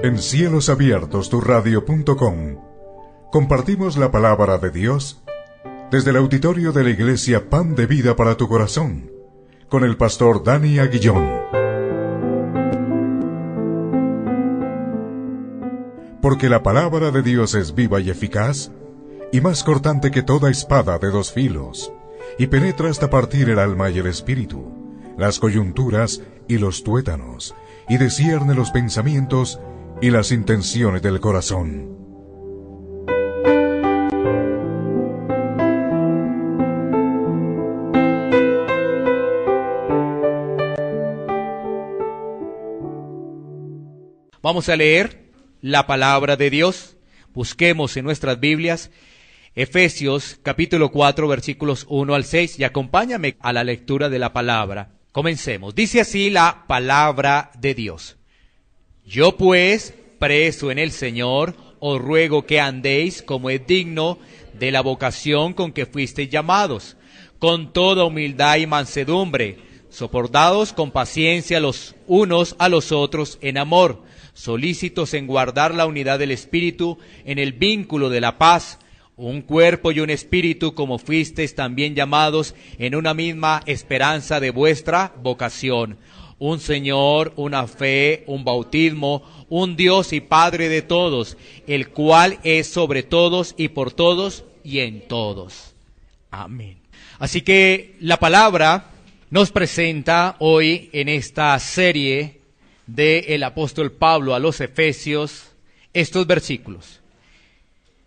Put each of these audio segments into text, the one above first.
En cielosabiertosturradio.com compartimos la palabra de Dios desde el auditorio de la Iglesia Pan de Vida para tu Corazón, con el pastor Dani Aguillón. Porque la palabra de Dios es viva y eficaz, y más cortante que toda espada de dos filos, y penetra hasta partir el alma y el espíritu, las coyunturas y los tuétanos, y discierne los pensamientos y las intenciones del corazón. Vamos a leer la palabra de Dios. Busquemos en nuestras Biblias Efesios capítulo 4 versículos 1 al 6 y acompáñame a la lectura de la palabra. Comencemos. Dice así la palabra de Dios. Yo pues, preso en el Señor, os ruego que andéis como es digno de la vocación con que fuisteis llamados, con toda humildad y mansedumbre, soportados con paciencia los unos a los otros en amor, solícitos en guardar la unidad del Espíritu en el vínculo de la paz, un cuerpo y un espíritu, como fuisteis también llamados en una misma esperanza de vuestra vocación. Un Señor, una fe, un bautismo, un Dios y Padre de todos, el cual es sobre todos y por todos y en todos. Amén. Así que la palabra nos presenta hoy en esta serie del apóstol Pablo a los Efesios estos versículos,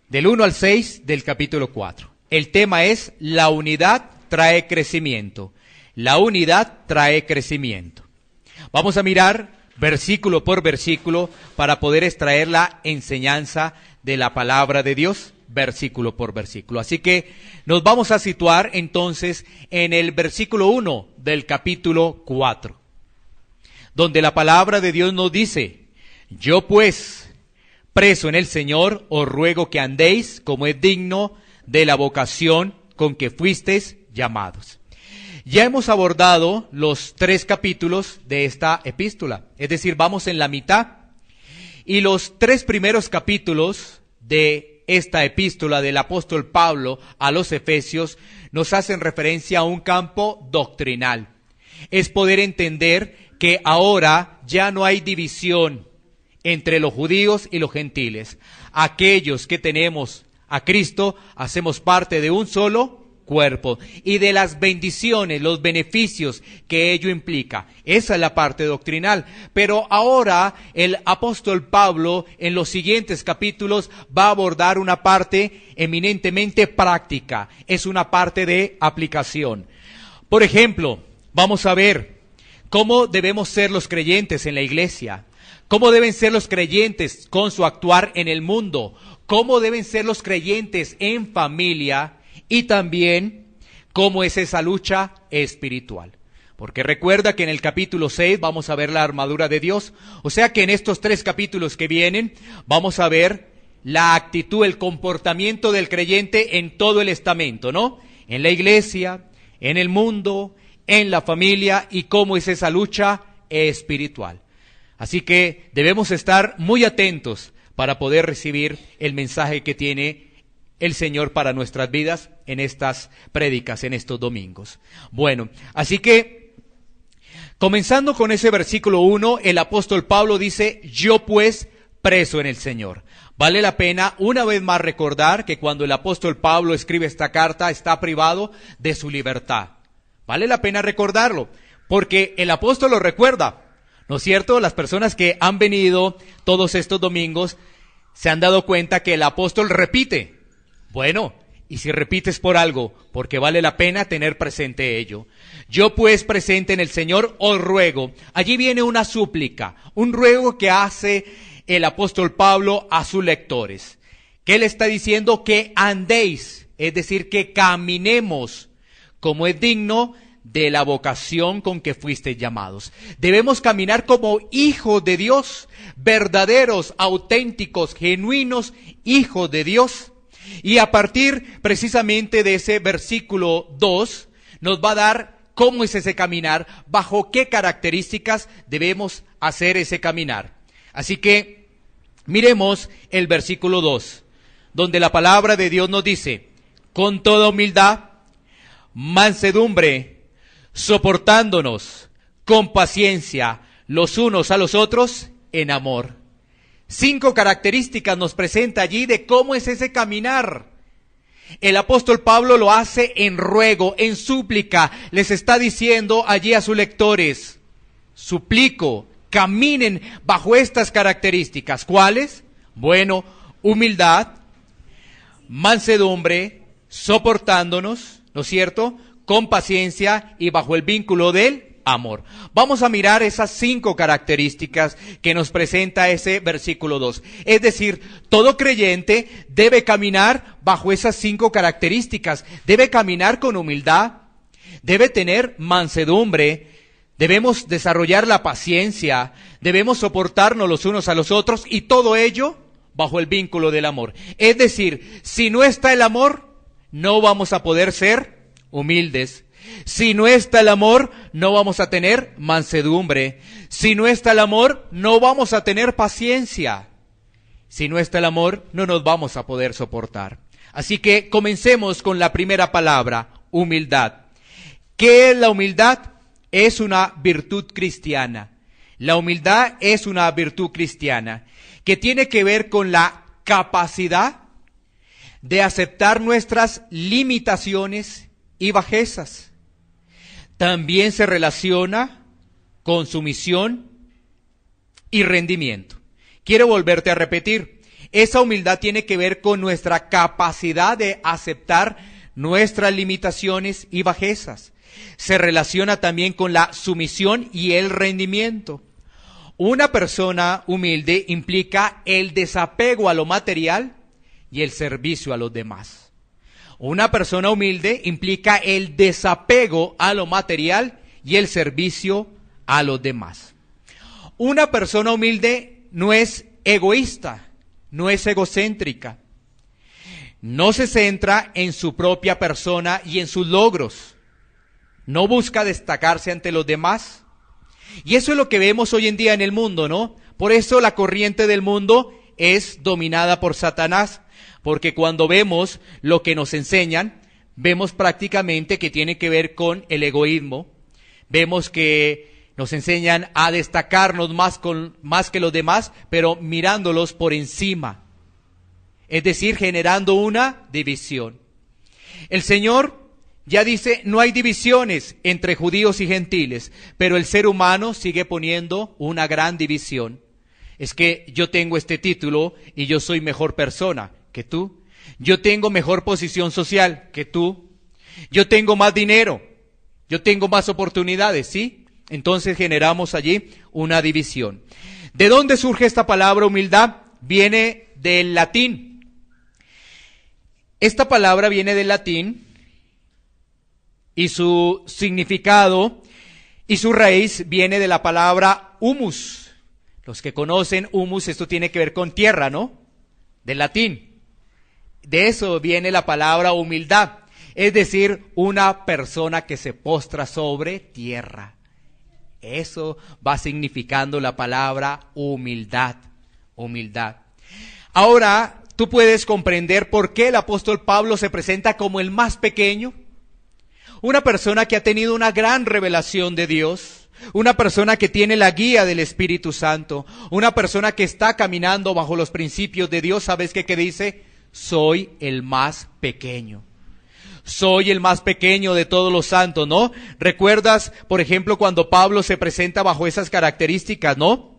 del 1 al 6 del capítulo 4. El tema es: la unidad trae crecimiento. La unidad trae crecimiento. Vamos a mirar versículo por versículo para poder extraer la enseñanza de la palabra de Dios, versículo por versículo. Así que nos vamos a situar entonces en el versículo 1 del capítulo 4, donde la palabra de Dios nos dice: yo pues, preso en el Señor, os ruego que andéis como es digno de la vocación con que fuisteis llamados. Ya hemos abordado los 3 capítulos de esta epístola, es decir, vamos en la mitad, y los 3 primeros capítulos de esta epístola del apóstol Pablo a los Efesios nos hacen referencia a un campo doctrinal. Es poder entender que ahora ya no hay división entre los judíos y los gentiles. Aquellos que tenemos a Cristo hacemos parte de un solo cuerpo y de las bendiciones, los beneficios que ello implica. Esa es la parte doctrinal. Pero ahora el apóstol Pablo en los siguientes capítulos va a abordar una parte eminentemente práctica. Es una parte de aplicación. Por ejemplo, vamos a ver cómo debemos ser los creyentes en la iglesia, cómo deben ser los creyentes con su actuar en el mundo, cómo deben ser los creyentes en familia, y también cómo es esa lucha espiritual. Porque recuerda que en el capítulo 6 vamos a ver la armadura de Dios. O sea que en estos 3 capítulos que vienen vamos a ver la actitud, el comportamiento del creyente en todo el estamento, ¿no? En la iglesia, en el mundo, en la familia, y cómo es esa lucha espiritual. Así que debemos estar muy atentos para poder recibir el mensaje que tiene el Señor para nuestras vidas en estas prédicas, en estos domingos. Bueno, así que, comenzando con ese versículo 1, el apóstol Pablo dice: yo pues, preso en el Señor. Vale la pena una vez más recordar que cuando el apóstol Pablo escribe esta carta está privado de su libertad. Vale la pena recordarlo, porque el apóstol lo recuerda, ¿no es cierto? Las personas que han venido todos estos domingos se han dado cuenta que el apóstol repite. Bueno, y si repites por algo, porque vale la pena tener presente ello. Yo pues, presente en el Señor, os ruego. Allí viene una súplica, un ruego que hace el apóstol Pablo a sus lectores. Que él está diciendo que andéis, es decir, que caminemos como es digno de la vocación con que fuisteis llamados. Debemos caminar como hijos de Dios, verdaderos, auténticos, genuinos hijos de Dios. Y a partir precisamente de ese versículo 2 nos va a dar cómo es ese caminar, bajo qué características debemos hacer ese caminar. Así que Miremos el versículo 2, donde la palabra de Dios nos dice, con toda humildad, mansedumbre, soportándonos con paciencia los unos a los otros en amor. 5 características nos presenta allí de cómo es ese caminar. El apóstol Pablo lo hace en ruego, en súplica. Les está diciendo allí a sus lectores, suplico, caminen bajo estas características. ¿Cuáles? Bueno, humildad, mansedumbre, soportándonos, ¿no es cierto?, con paciencia y bajo el vínculo del amor. Vamos a mirar esas 5 características que nos presenta ese versículo 2. Es decir, todo creyente debe caminar bajo esas 5 características. Debe caminar con humildad, debe tener mansedumbre, debemos desarrollar la paciencia, debemos soportarnos los unos a los otros y todo ello bajo el vínculo del amor. Es decir, si no está el amor, no vamos a poder ser humildes. Si no está el amor, no vamos a tener mansedumbre. Si no está el amor, no vamos a tener paciencia. Si no está el amor, no nos vamos a poder soportar. Así que comencemos con la primera palabra, humildad. ¿Qué es la humildad? Es una virtud cristiana. La humildad es una virtud cristiana que tiene que ver con la capacidad de aceptar nuestras limitaciones y bajezas. También se relaciona con sumisión y rendimiento. Quiero volverte a repetir. Esa humildad tiene que ver con nuestra capacidad de aceptar nuestras limitaciones y bajezas. Se relaciona también con la sumisión y el rendimiento. Una persona humilde implica el desapego a lo material y el servicio a los demás. Una persona humilde implica el desapego a lo material y el servicio a los demás. Una persona humilde no es egoísta, no es egocéntrica. No se centra en su propia persona y en sus logros. No busca destacarse ante los demás. Y eso es lo que vemos hoy en día en el mundo, ¿no? Por eso la corriente del mundo es dominada por Satanás. Porque cuando vemos lo que nos enseñan, vemos prácticamente que tiene que ver con el egoísmo. Vemos que nos enseñan a destacarnos más que los demás, pero mirándolos por encima. Es decir, generando una división. El Señor ya dice, no hay divisiones entre judíos y gentiles, pero el ser humano sigue poniendo una gran división. Es que yo tengo este título y yo soy mejor persona que tú. Yo tengo mejor posición social que tú. Yo tengo más dinero. Yo tengo más oportunidades, ¿sí? Entonces generamos allí una división. ¿De dónde surge esta palabra humildad? Viene del latín. Esta palabra viene del latín y su significado y su raíz viene de la palabra humus. Los que conocen humus, esto tiene que ver con tierra, ¿no? Del latín. De eso viene la palabra humildad, es decir, una persona que se postra sobre tierra. Eso va significando la palabra humildad, humildad. Ahora, tú puedes comprender por qué el apóstol Pablo se presenta como el más pequeño. Una persona que ha tenido una gran revelación de Dios. Una persona que tiene la guía del Espíritu Santo. Una persona que está caminando bajo los principios de Dios. ¿Sabes qué dice? Soy el más pequeño. Soy el más pequeño de todos los santos, ¿no? ¿Recuerdas, por ejemplo, cuando Pablo se presenta bajo esas características, ¿no?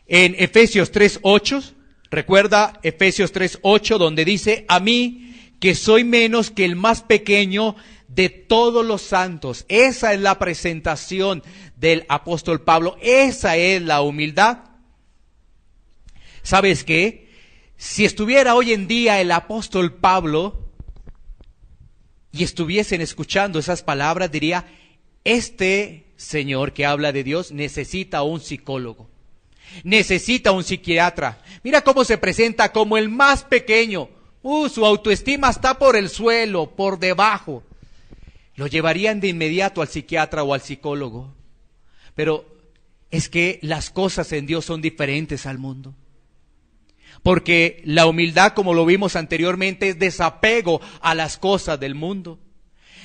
En Efesios 3:8, recuerda Efesios 3:8, donde dice, a mí que soy menos que el más pequeño de todos los santos. Esa es la presentación del apóstol Pablo, esa es la humildad. ¿Sabes qué? Si estuviera hoy en día el apóstol Pablo y estuviesen escuchando esas palabras, diría, este señor que habla de Dios necesita un psicólogo, necesita un psiquiatra. Mira cómo se presenta como el más pequeño. Su autoestima está por el suelo, por debajo. Lo llevarían de inmediato al psiquiatra o al psicólogo. Pero es que las cosas en Dios son diferentes al mundo. Porque la humildad, como lo vimos anteriormente, es desapego a las cosas del mundo.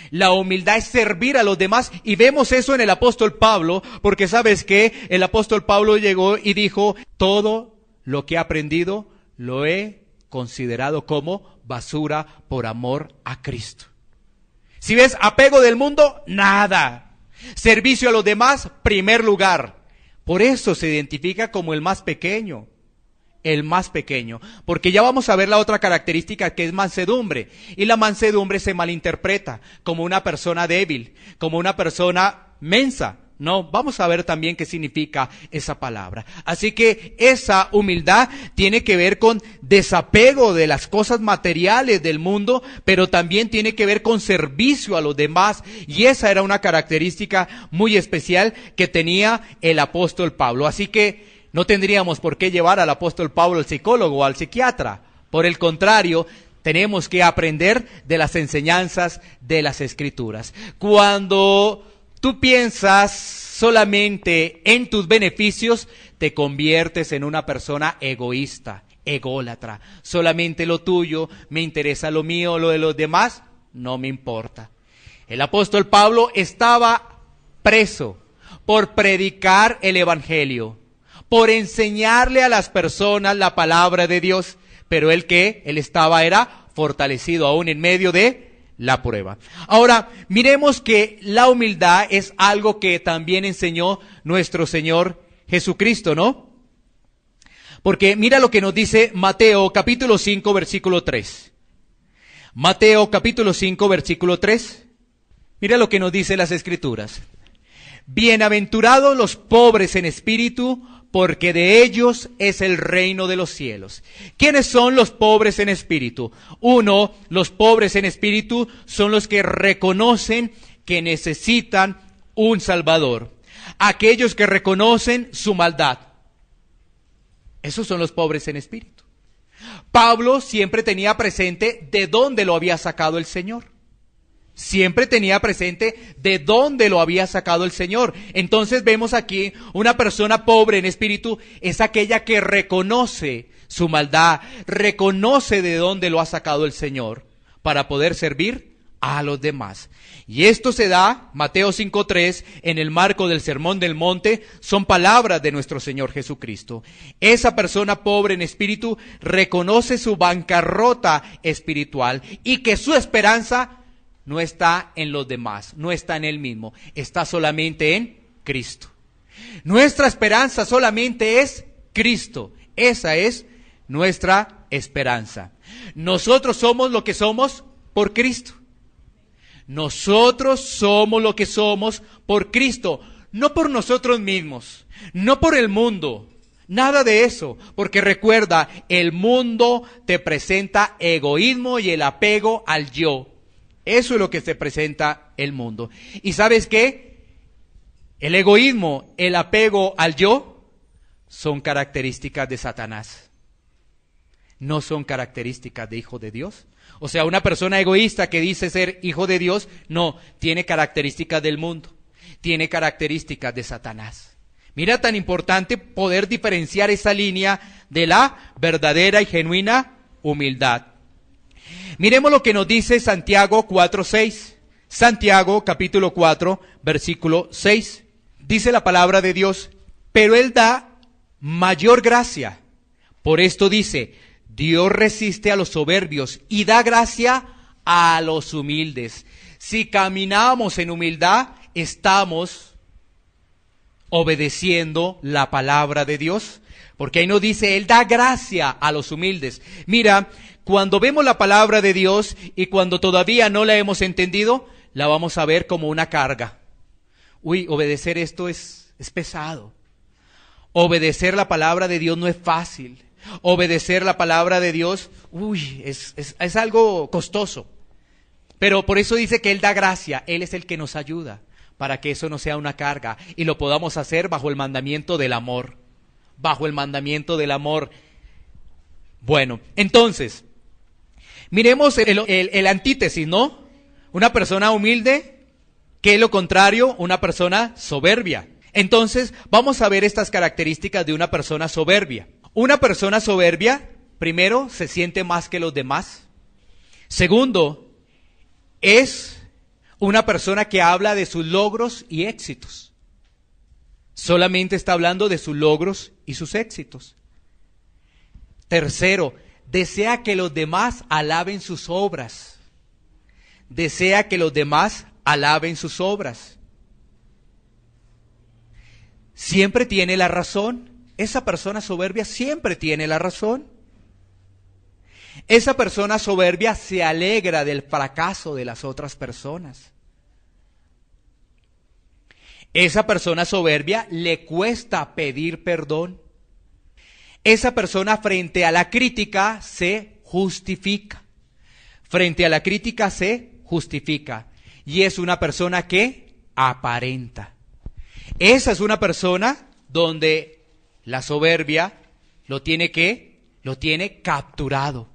La humildad es servir a los demás, y vemos eso en el apóstol Pablo, porque ¿sabes qué? El apóstol Pablo llegó y dijo: todo lo que he aprendido lo he considerado como basura por amor a Cristo. Si ves, apego del mundo, nada. Servicio a los demás, primer lugar. Por eso se identifica como el más pequeño. El más pequeño, porque ya vamos a ver la otra característica, que es mansedumbre, y la mansedumbre se malinterpreta como una persona débil, como una persona mensa. No, vamos a ver también qué significa esa palabra. Así que esa humildad tiene que ver con desapego de las cosas materiales del mundo, pero también tiene que ver con servicio a los demás, y esa era una característica muy especial que tenía el apóstol Pablo. Así que no tendríamos por qué llevar al apóstol Pablo al psicólogo o al psiquiatra. Por el contrario, tenemos que aprender de las enseñanzas de las Escrituras. Cuando tú piensas solamente en tus beneficios, te conviertes en una persona egoísta, ególatra. Solamente lo tuyo, me interesa lo mío, lo de los demás, no me importa. El apóstol Pablo estaba preso por predicar el evangelio, por enseñarle a las personas la palabra de Dios, pero él era fortalecido aún en medio de la prueba. Ahora, miremos que la humildad es algo que también enseñó nuestro Señor Jesucristo, ¿no? Porque mira lo que nos dice Mateo capítulo 5, versículo 3. Mateo capítulo 5, versículo 3. Mira lo que nos dice las Escrituras. Bienaventurados los pobres en espíritu, porque de ellos es el reino de los cielos. ¿Quiénes son los pobres en espíritu? Uno, los pobres en espíritu son los que reconocen que necesitan un Salvador. Aquellos que reconocen su maldad. Esos son los pobres en espíritu. Pablo siempre tenía presente de dónde lo había sacado el Señor. Siempre tenía presente de dónde lo había sacado el Señor. Entonces vemos aquí una persona pobre en espíritu es aquella que reconoce su maldad, reconoce de dónde lo ha sacado el Señor para poder servir a los demás. Y esto se da, Mateo 5:3, en el marco del Sermón del Monte, son palabras de nuestro Señor Jesucristo. Esa persona pobre en espíritu reconoce su bancarrota espiritual y que su esperanza no está en los demás, no está en él mismo, está solamente en Cristo. Nuestra esperanza solamente es Cristo. Esa es nuestra esperanza. Nosotros somos lo que somos por Cristo. Nosotros somos lo que somos por Cristo, no por nosotros mismos, no por el mundo. Nada de eso, porque recuerda, el mundo te presenta egoísmo y el apego al yo. Eso es lo que te presenta el mundo. ¿Y sabes qué? El egoísmo, el apego al yo, son características de Satanás. No son características de hijo de Dios. O sea, una persona egoísta que dice ser hijo de Dios, no, tiene características del mundo. Tiene características de Satanás. Mira, tan importante poder diferenciar esa línea de la verdadera y genuina humildad. Miremos lo que nos dice Santiago 4:6. Santiago capítulo 4, versículo 6. Dice la palabra de Dios: pero Él da mayor gracia. Por esto dice: Dios resiste a los soberbios y da gracia a los humildes. Si caminamos en humildad, estamos obedeciendo la palabra de Dios. Porque ahí nos dice, Él da gracia a los humildes. Mira, cuando vemos la palabra de Dios y cuando todavía no la hemos entendido, la vamos a ver como una carga. Uy, obedecer esto es pesado. Obedecer la palabra de Dios no es fácil. Obedecer la palabra de Dios, es algo costoso. Pero por eso dice que Él da gracia. Él es el que nos ayuda para que eso no sea una carga y lo podamos hacer bajo el mandamiento del amor. Bajo el mandamiento del amor. Bueno, entonces, miremos el antítesis, ¿no? Una persona humilde, ¿qué es lo contrario? Una persona soberbia. Entonces, vamos a ver estas características de una persona soberbia. Una persona soberbia primero, se siente más que los demás. Segundo, es una persona que habla de sus logros y éxitos. Solamente está hablando de sus logros y sus éxitos. Tercero, desea que los demás alaben sus obras. Desea que los demás alaben sus obras. Siempre tiene la razón. Esa persona soberbia siempre tiene la razón. Esa persona soberbia se alegra del fracaso de las otras personas. Esa persona soberbia le cuesta pedir perdón. Esa persona frente a la crítica se justifica. Frente a la crítica se justifica. Y es una persona que aparenta. Esa es una persona donde la soberbia lo tiene capturado.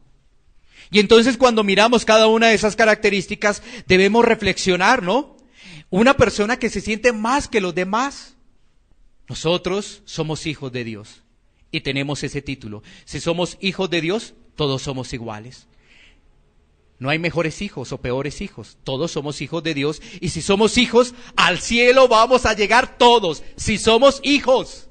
Y entonces cuando miramos cada una de esas características debemos reflexionar, ¿no? Una persona que se siente más que los demás. Nosotros somos hijos de Dios y tenemos ese título. Si somos hijos de Dios, todos somos iguales. No hay mejores hijos o peores hijos. Todos somos hijos de Dios y si somos hijos, al cielo vamos a llegar todos. Si somos hijos.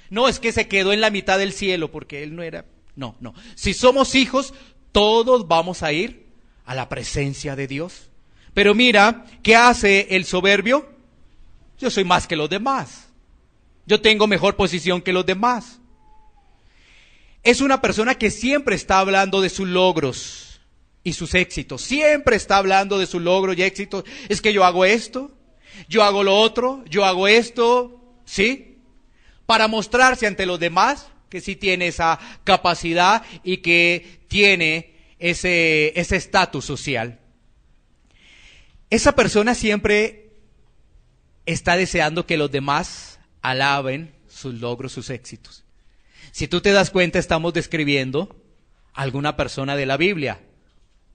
No es que se quedó en la mitad del cielo porque él no era. No. Si somos hijos, todos vamos a ir a la presencia de Dios. Pero mira, ¿qué hace el soberbio? Yo soy más que los demás. Yo tengo mejor posición que los demás. Es una persona que siempre está hablando de sus logros y sus éxitos. Siempre está hablando de sus logros y éxitos. Es que yo hago esto, yo hago lo otro, yo hago esto, ¿sí? Para mostrarse ante los demás que sí tiene esa capacidad y que tiene ese estatus social. Esa persona siempre está deseando que los demás alaben sus logros, sus éxitos. Si tú te das cuenta, estamos describiendo a alguna persona de la Biblia.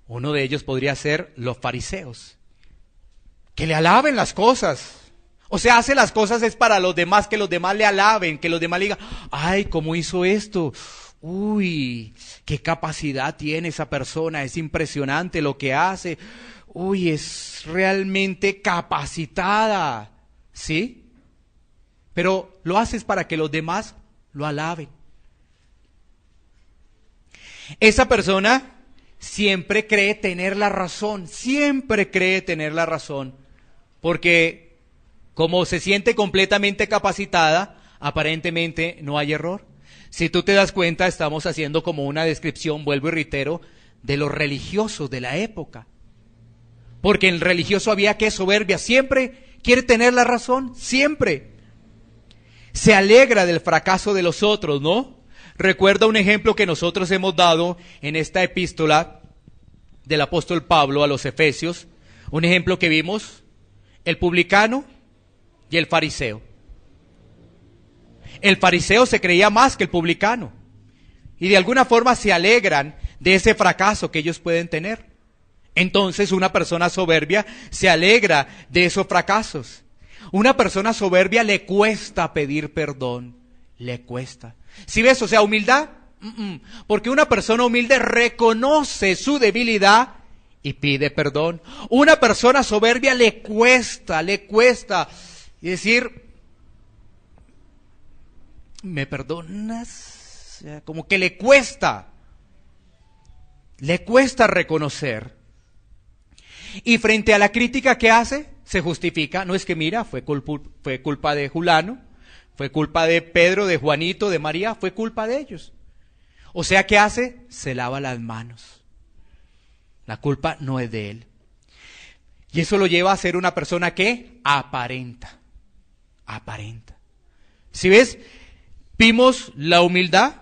Uno de ellos podría ser los fariseos. Que le alaben las cosas. O sea, hace las cosas es para los demás, que los demás le alaben, que los demás le digan, ay, ¿cómo hizo esto? Uy, qué capacidad tiene esa persona, es impresionante lo que hace. Uy, es realmente capacitada, ¿sí? Pero lo haces para que los demás lo alaben. Esa persona siempre cree tener la razón, porque como se siente completamente capacitada, aparentemente no hay error. Si tú te das cuenta, estamos haciendo como una descripción, vuelvo y reitero, de los religiosos de la época. Porque el religioso había que soberbia, siempre quiere tener la razón, siempre. Se alegra del fracaso de los otros, ¿no? Recuerda un ejemplo que nosotros hemos dado en esta epístola del apóstol Pablo a los Efesios. Un ejemplo que vimos, el publicano y el fariseo. El fariseo se creía más que el publicano. Y de alguna forma se alegran de ese fracaso que ellos pueden tener. Entonces una persona soberbia se alegra de esos fracasos. Una persona soberbia le cuesta pedir perdón, le cuesta. ¿Sí ves? O sea, humildad, porque una persona humilde reconoce su debilidad y pide perdón. Una persona soberbia le cuesta, y decir, ¿me perdonas? O sea, como que le cuesta reconocer. Y frente a la crítica que hace, se justifica. No es que mira, fue culpa de Julano, fue culpa de Pedro, de Juanito, de María, fue culpa de ellos. O sea, ¿qué hace? Se lava las manos. La culpa no es de él. Y eso lo lleva a ser una persona que aparenta. Si ves, vimos la humildad.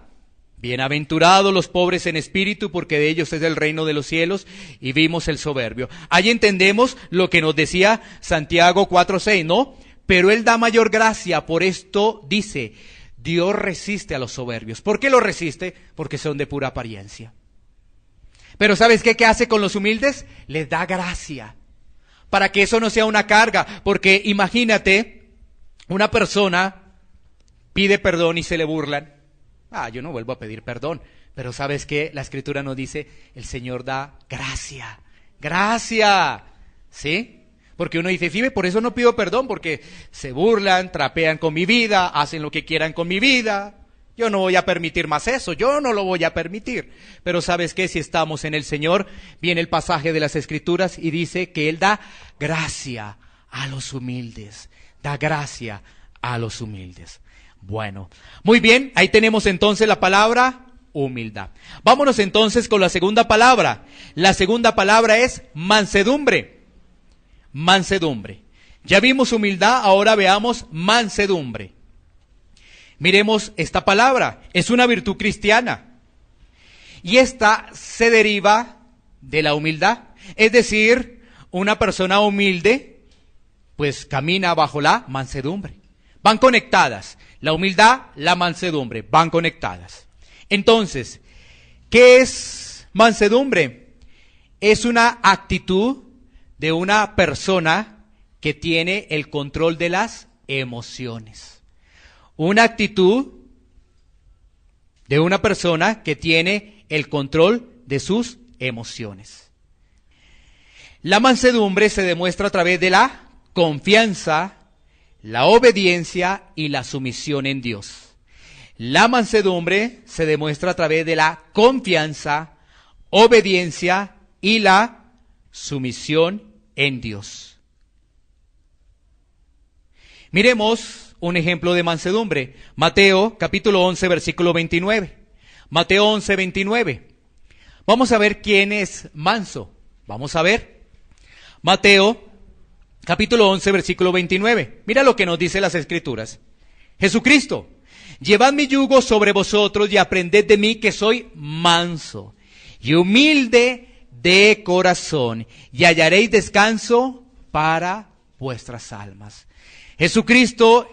Bienaventurados los pobres en espíritu, porque de ellos es el reino de los cielos, y vimos el soberbio. Ahí entendemos lo que nos decía Santiago 4:6, ¿no? Pero Él da mayor gracia, por esto dice, Dios resiste a los soberbios. ¿Por qué los resiste? Porque son de pura apariencia. Pero ¿sabes qué hace con los humildes? Les da gracia, para que eso no sea una carga, porque imagínate, una persona pide perdón y se le burlan. yo no vuelvo a pedir perdón. Pero ¿sabes qué? La Escritura nos dice, el Señor da gracia. ¡Gracia! ¿Sí? Porque uno dice, sí, por eso no pido perdón, porque se burlan, trapean con mi vida, hacen lo que quieran con mi vida. Yo no voy a permitir más eso, yo no lo voy a permitir. Pero ¿sabes qué? Si estamos en el Señor, viene el pasaje de las Escrituras y dice que Él da gracia a los humildes. Da gracia a los humildes. Bueno, muy bien, ahí tenemos entonces la palabra humildad. Vámonos entonces con la segunda palabra. La segunda palabra es mansedumbre. Mansedumbre. Ya vimos humildad, ahora veamos mansedumbre. Miremos esta palabra, es una virtud cristiana. Y esta se deriva de la humildad. Es decir, una persona humilde, pues camina bajo la mansedumbre. Van conectadas. La humildad, la mansedumbre, van conectadas. Entonces, ¿qué es mansedumbre? Es una actitud de una persona que tiene el control de las emociones. Una actitud de una persona que tiene el control de sus emociones. La mansedumbre se demuestra a través de la confianza, la obediencia y la sumisión en Dios. La mansedumbre se demuestra a través de la confianza, obediencia y la sumisión en Dios. Miremos un ejemplo de mansedumbre. Mateo capítulo 11 versículo 29. Mateo 11, 29. Vamos a ver quién es manso. Vamos a ver. Mateo capítulo 11 versículo 29. Mira lo que nos dice las Escrituras. Jesucristo: llevad mi yugo sobre vosotros y aprended de mí, que soy manso y humilde de corazón, y hallaréis descanso para vuestras almas. Jesucristo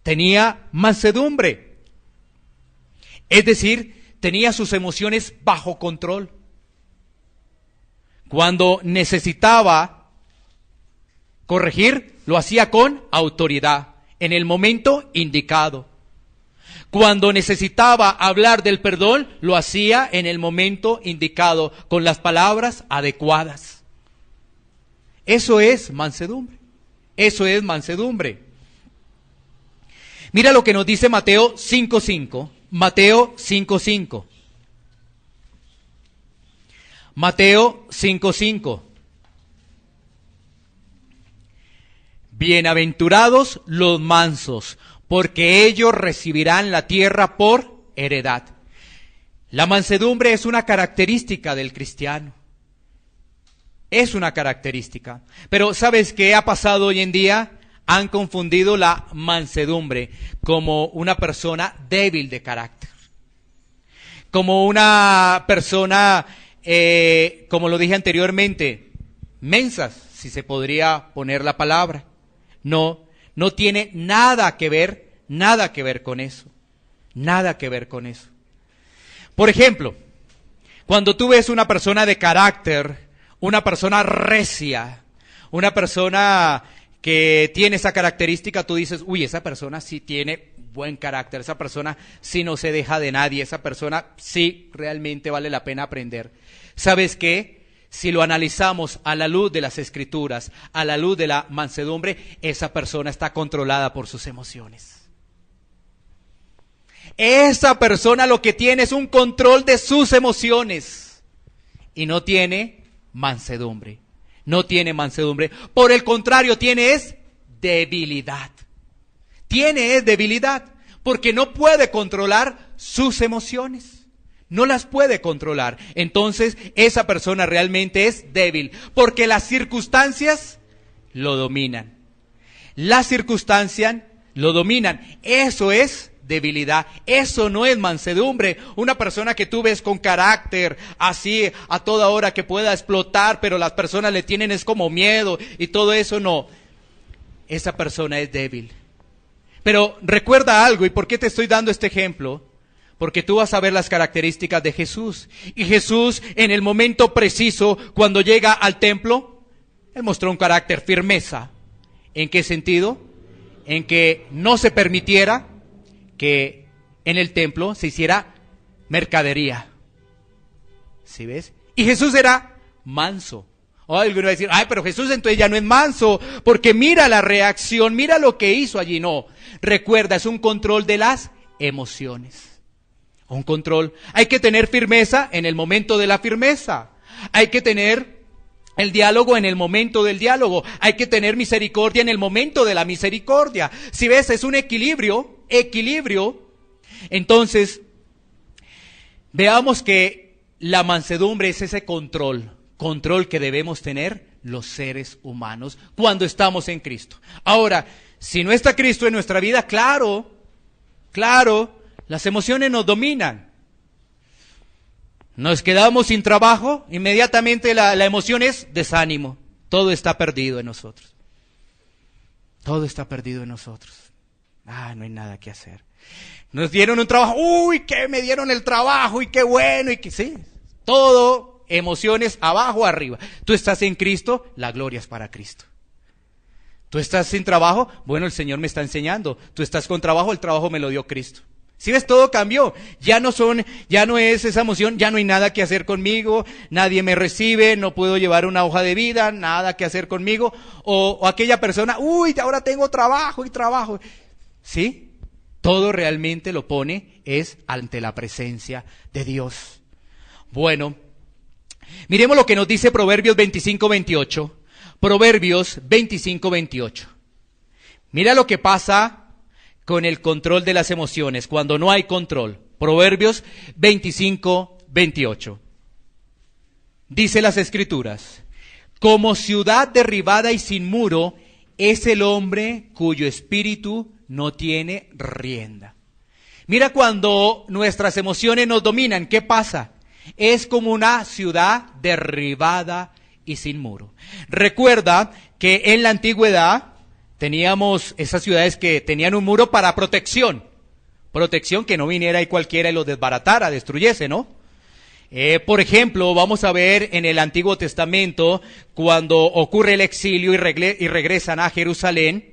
tenía mansedumbre, es decir, tenía sus emociones bajo control. Cuando necesitaba corregir, lo hacía con autoridad, en el momento indicado. Cuando necesitaba hablar del perdón, lo hacía en el momento indicado, con las palabras adecuadas. Eso es mansedumbre. Eso es mansedumbre. Mira lo que nos dice Mateo 5:5. Mateo 5:5. Mateo 5:5. Bienaventurados los mansos, porque ellos recibirán la tierra por heredad. La mansedumbre es una característica del cristiano. Es una característica. Pero ¿sabes qué ha pasado hoy en día? Han confundido la mansedumbre como una persona débil de carácter. Como una persona, como lo dije anteriormente, mensas, si se podría poner la palabra. No tiene nada que ver con eso. Nada que ver con eso. Por ejemplo, cuando tú ves una persona de carácter, una persona recia, una persona que tiene esa característica, tú dices, uy, esa persona sí tiene buen carácter, esa persona sí no se deja de nadie, esa persona sí realmente vale la pena aprender. ¿Sabes qué? Si lo analizamos a la luz de las Escrituras, a la luz de la mansedumbre, esa persona está controlada por sus emociones. Esa persona lo que tiene es un control de sus emociones y no tiene mansedumbre. No tiene mansedumbre. Por el contrario, tiene es debilidad. Tiene es debilidad porque no puede controlar sus emociones. No las puede controlar. Entonces, esa persona realmente es débil porque las circunstancias lo dominan. Las circunstancias lo dominan. Eso es debilidad. Eso no es mansedumbre. Una persona que tú ves con carácter, así a toda hora que pueda explotar, pero las personas le tienen es como miedo y todo eso, no. Esa persona es débil. Pero recuerda algo, ¿y por qué te estoy dando este ejemplo? Porque tú vas a ver las características de Jesús. Y Jesús, en el momento preciso, cuando llega al templo, Él mostró un carácter firmeza. ¿En qué sentido? En que no se permitiera que en el templo se hiciera mercadería. ¿Sí ves? Y Jesús era manso. O alguno va a decir, ay, pero Jesús entonces ya no es manso, porque mira la reacción, mira lo que hizo allí. No, recuerda, es un control de las emociones. Un control. Hay que tener firmeza en el momento de la firmeza. Hay que tener el diálogo en el momento del diálogo. Hay que tener misericordia en el momento de la misericordia. Si ves, es un equilibrio. Entonces, veamos que la mansedumbre es ese control que debemos tener los seres humanos cuando estamos en Cristo. Ahora, si no está Cristo en nuestra vida, claro, las emociones nos dominan. Nos quedamos sin trabajo, inmediatamente la emoción es desánimo. Todo está perdido en nosotros. Todo está perdido en nosotros. No hay nada que hacer. Nos dieron un trabajo, uy, que me dieron el trabajo y qué bueno, y que sí, todo emociones abajo, arriba. Tú estás en Cristo, la gloria es para Cristo. Tú estás sin trabajo, bueno, el Señor me está enseñando. Tú estás con trabajo, el trabajo me lo dio Cristo. Si ves, todo cambió. Ya no es esa emoción, ya no hay nada que hacer conmigo, nadie me recibe, no puedo llevar una hoja de vida, nada que hacer conmigo. O aquella persona, uy, ahora tengo trabajo y trabajo. ¿Sí? Todo realmente lo pone es ante la presencia de Dios. Bueno, miremos lo que nos dice Proverbios 25:28. Proverbios 25:28. Mira lo que pasa con el control de las emociones, cuando no hay control. Proverbios 25:28. Dice las Escrituras: como ciudad derribada y sin muro es el hombre cuyo espíritu no tiene rienda. Mira, cuando nuestras emociones nos dominan, ¿qué pasa? Es como una ciudad derribada y sin muro. Recuerda que en la antigüedad teníamos esas ciudades que tenían un muro para protección. Protección, que no viniera ahí cualquiera y los desbaratara, destruyese, ¿no? Por ejemplo, vamos a ver en el Antiguo Testamento, cuando ocurre el exilio y regresan a Jerusalén,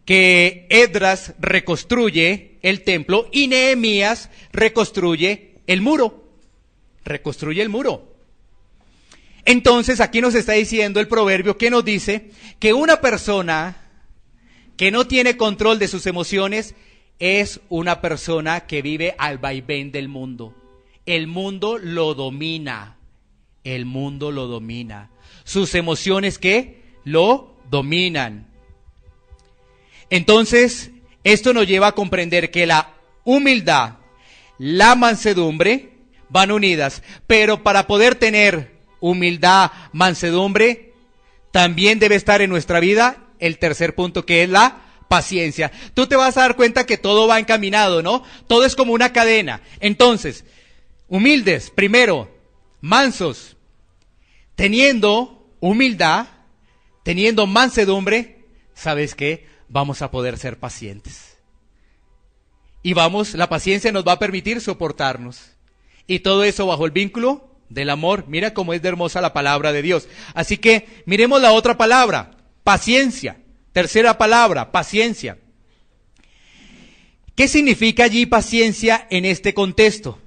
que Esdras reconstruye el templo y Nehemías reconstruye el muro. Reconstruye el muro. Entonces aquí nos está diciendo el proverbio, que nos dice que una persona que no tiene control de sus emociones es una persona que vive al vaivén del mundo. El mundo lo domina. El mundo lo domina. Sus emociones, ¿qué? Lo dominan. Entonces, esto nos lleva a comprender que la humildad, la mansedumbre van unidas, pero para poder tener humildad, mansedumbre, también debe estar en nuestra vida el tercer punto, que es la paciencia. Tú te vas a dar cuenta que todo va encaminado, ¿no? Todo es como una cadena. Entonces, humildes, primero, mansos, teniendo humildad, teniendo mansedumbre, ¿sabes qué? Vamos a poder ser pacientes. Y la paciencia nos va a permitir soportarnos. Y todo eso bajo el vínculo del amor. Mira cómo es de hermosa la palabra de Dios. Así que miremos la otra palabra, paciencia. Tercera palabra, paciencia. ¿Qué significa allí paciencia en este contexto?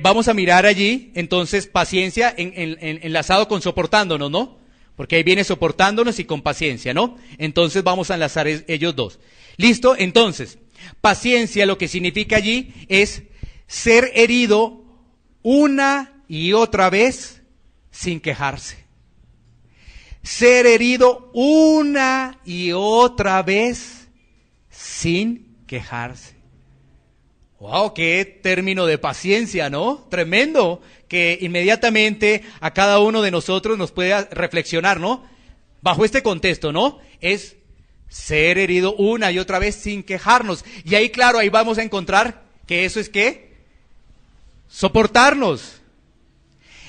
Vamos a mirar allí, entonces, paciencia enlazado con soportándonos, ¿no? Porque ahí viene soportándonos y con paciencia, ¿no? Entonces vamos a enlazar ellos dos. ¿Listo? Entonces, paciencia lo que significa allí es ser herido una y otra vez sin quejarse. Ser herido una y otra vez sin quejarse. ¡Wow! ¡Qué término de paciencia!, ¿no? Tremendo, que inmediatamente a cada uno de nosotros nos puede reflexionar, ¿no? Bajo este contexto, ¿no? Es ser herido una y otra vez sin quejarnos. Y ahí, claro, ahí vamos a encontrar que eso es ¿qué? Soportarnos.